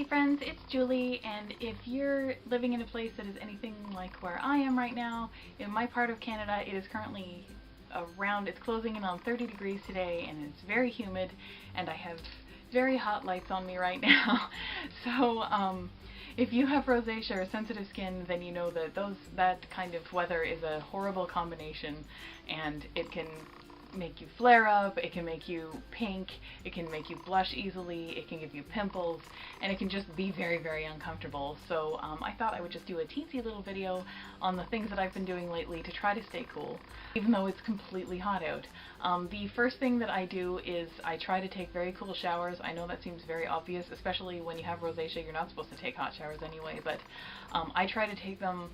friends, it's Julie, and if you're living in a place that is anything like where I am right now, in my part of Canada, it is currently it's closing in on 30 degrees today, and it's very humid, and I have very hot lights on me right now. So if you have rosacea or sensitive skin, then you know that that kind of weather is a horrible combination, and it can make you flare up, it can make you pink, it can make you blush easily, it can give you pimples, and it can just be very, very uncomfortable. So I thought I would just do a teensy little video on the things that I've been doing lately to try to stay cool, even though it's completely hot out. The first thing that I do is I try to take very cool showers. I know that seems very obvious, especially when you have rosacea. You're not supposed to take hot showers anyway, but I try to take them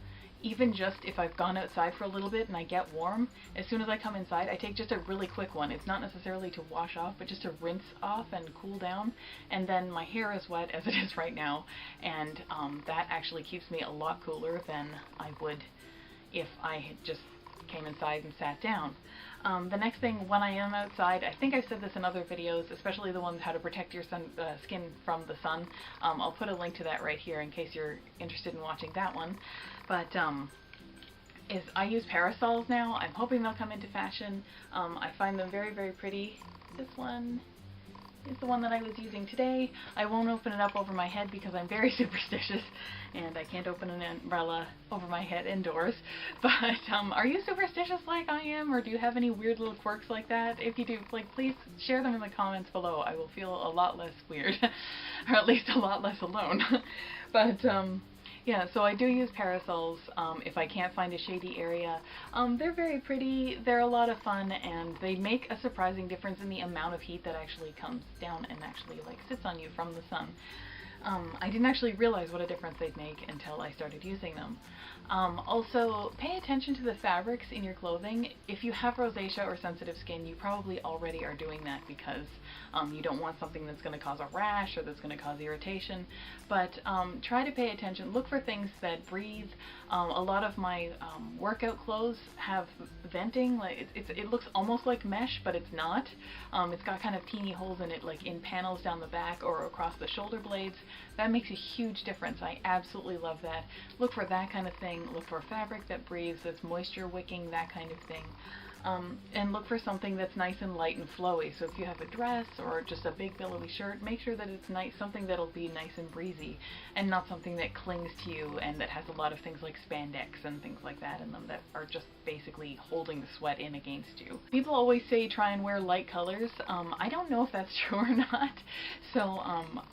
even just if I've gone outside for a little bit and I get warm. As soon as I come inside, I take just a really quick one. It's not necessarily to wash off, but just to rinse off and cool down. And then my hair is wet as it is right now, and that actually keeps me a lot cooler than I would if I had just came inside and sat down. The next thing, when I am outside, I think I've said this in other videos, especially the ones how to protect your skin from the sun. I'll put a link to that right here in case you're interested in watching that one. But I use parasols now. I'm hoping they'll come into fashion. I find them very, very pretty. This one is the one that I was using today. I won't open it up over my head because I'm very superstitious and I can't open an umbrella over my head indoors. But are you superstitious like I am, or do you have any weird little quirks like that? If you do, please share them in the comments below. I will feel a lot less weird, or at least a lot less alone. But yeah, so I do use parasols if I can't find a shady area. They're very pretty, they're a lot of fun, and they make a surprising difference in the amount of heat that actually comes down and actually sits on you from the sun. I didn't actually realize what a difference they'd make until I started using them. Also, pay attention to the fabrics in your clothing. If you have rosacea or sensitive skin, you probably already are doing that because you don't want something that's going to cause a rash or that's going to cause irritation. But try to pay attention. Look for things that breathe. A lot of my workout clothes have venting. It looks almost like mesh, but it's not. It's got kind of teeny holes in it, like in panels down the back or across the shoulder blades. That makes a huge difference. I absolutely love that. Look for that kind of thing. Look for fabric that breathes, that's moisture wicking, that kind of thing. And look for something that's nice and light and flowy. So if you have a dress or just a big billowy shirt, make sure that it's nice, something that'll be nice and breezy, and not something that clings to you and that has a lot of things like spandex and things like that in them that are just basically holding the sweat in against you. People always say try and wear light colors. I don't know if that's true or not, so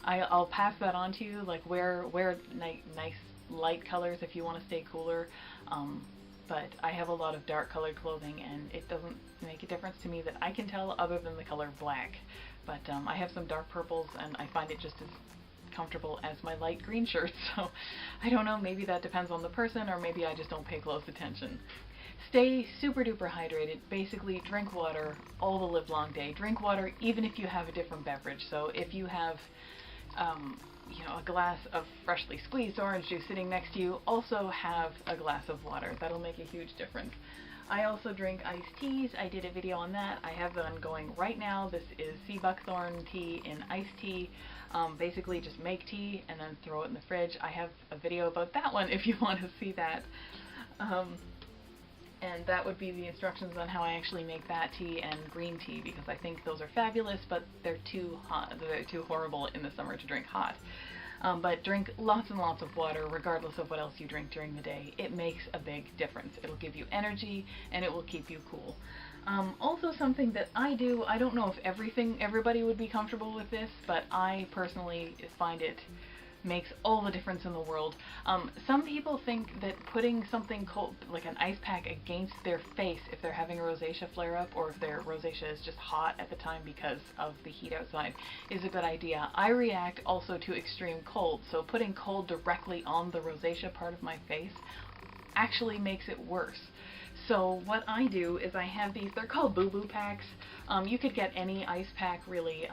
I'll pass that on to you. Like wear nice light colors if you want to stay cooler. But I have a lot of dark colored clothing, and it doesn't make a difference to me that I can tell other than the color black. But I have some dark purples, and I find it just as comfortable as my light green shirts. So I don't know, maybe that depends on the person, or maybe I just don't pay close attention. Stay super duper hydrated. Basically drink water all the live long day. Drink water even if you have a different beverage. So if you have a glass of freshly squeezed orange juice sitting next to you, also have a glass of water. That'll make a huge difference. I also drink iced teas. I did a video on that. I have one going right now. This is sea buckthorn tea in iced tea. Basically just make tea and then throw it in the fridge. I have a video about that one if you want to see that. And that would be the instructions on how I actually make that tea and green tea, because I think those are fabulous, but they're too hot. They're too horrible in the summer to drink hot. But drink lots and lots of water regardless of what else you drink during the day. It makes a big difference. It'll give you energy and it will keep you cool. Also something that I do, I don't know if everybody would be comfortable with this, but I personally find it makes all the difference in the world. Some people think that putting something cold, like an ice pack, against their face if they're having a rosacea flare-up, or if their rosacea is just hot at the time because of the heat outside, is a good idea. I react also to extreme cold, so putting cold directly on the rosacea part of my face actually makes it worse. So what I do is I have these, they're called boo-boo packs. You could get any ice pack really.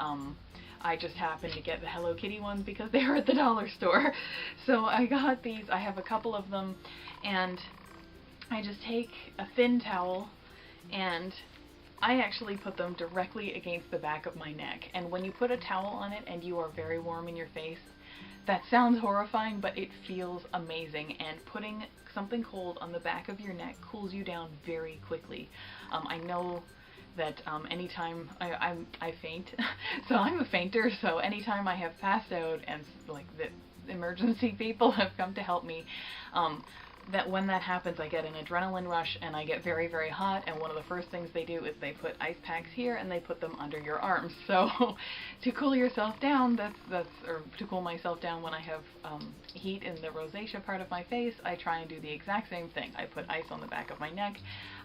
I just happened to get the Hello Kitty ones because they were at the dollar store. So I got these, I have a couple of them, and I just take a thin towel and I actually put them directly against the back of my neck. And when you put a towel on it and you are very warm in your face, That sounds horrifying, but it feels amazing, and putting something cold on the back of your neck cools you down very quickly. I know that anytime I faint, so I'm a fainter, so anytime I have passed out and like the emergency people have come to help me, that when that happens I get an adrenaline rush and I get very, very hot, and one of the first things they do is they put ice packs here and they put them under your arms. So to cool yourself down, or to cool myself down when I have heat in the rosacea part of my face, I try and do the exact same thing. I put ice on the back of my neck.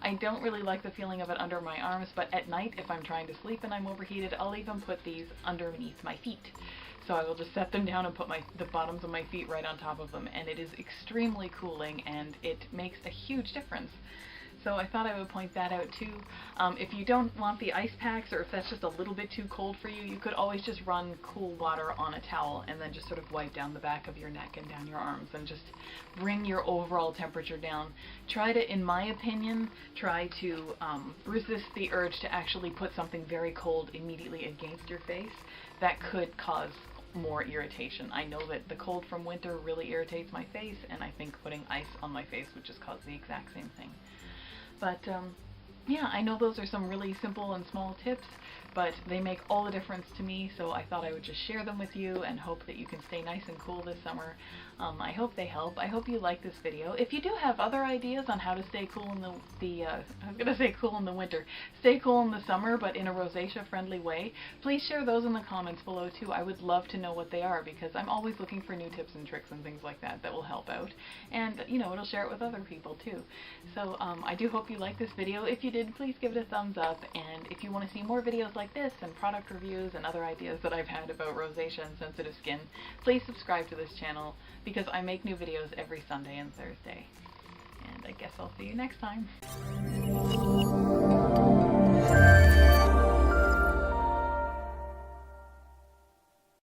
I don't really like the feeling of it under my arms, but at night if I'm trying to sleep and I'm overheated, I'll even put these underneath my feet. So I will just set them down and put the bottoms of my feet right on top of them, and it is extremely cooling and it makes a huge difference. So I thought I would point that out too. If you don't want the ice packs, or if that's just a little bit too cold for you, you could always just run cool water on a towel and then just sort of wipe down the back of your neck and down your arms and just bring your overall temperature down. Try to, in my opinion, resist the urge to actually put something very cold immediately against your face. That could cause more irritation. I know that the cold from winter really irritates my face, and I think putting ice on my face would just cause the exact same thing. But yeah, I know those are some really simple and small tips, but they make all the difference to me, so I thought I would just share them with you and hope that you can stay nice and cool this summer. I hope they help. I hope you like this video. If you do have other ideas on how to stay cool in cool in the winter, stay cool in the summer, but in a rosacea friendly way, please share those in the comments below too. I would love to know what they are, because I'm always looking for new tips and tricks and things like that will help out. And, you know, it'll share it with other people too. So I do hope you like this video. If you did, please give it a thumbs up, and if you want to see more videos like this and product reviews and other ideas that I've had about rosacea and sensitive skin, please subscribe to this channel, because I make new videos every Sunday and Thursday. And I guess I'll see you next time.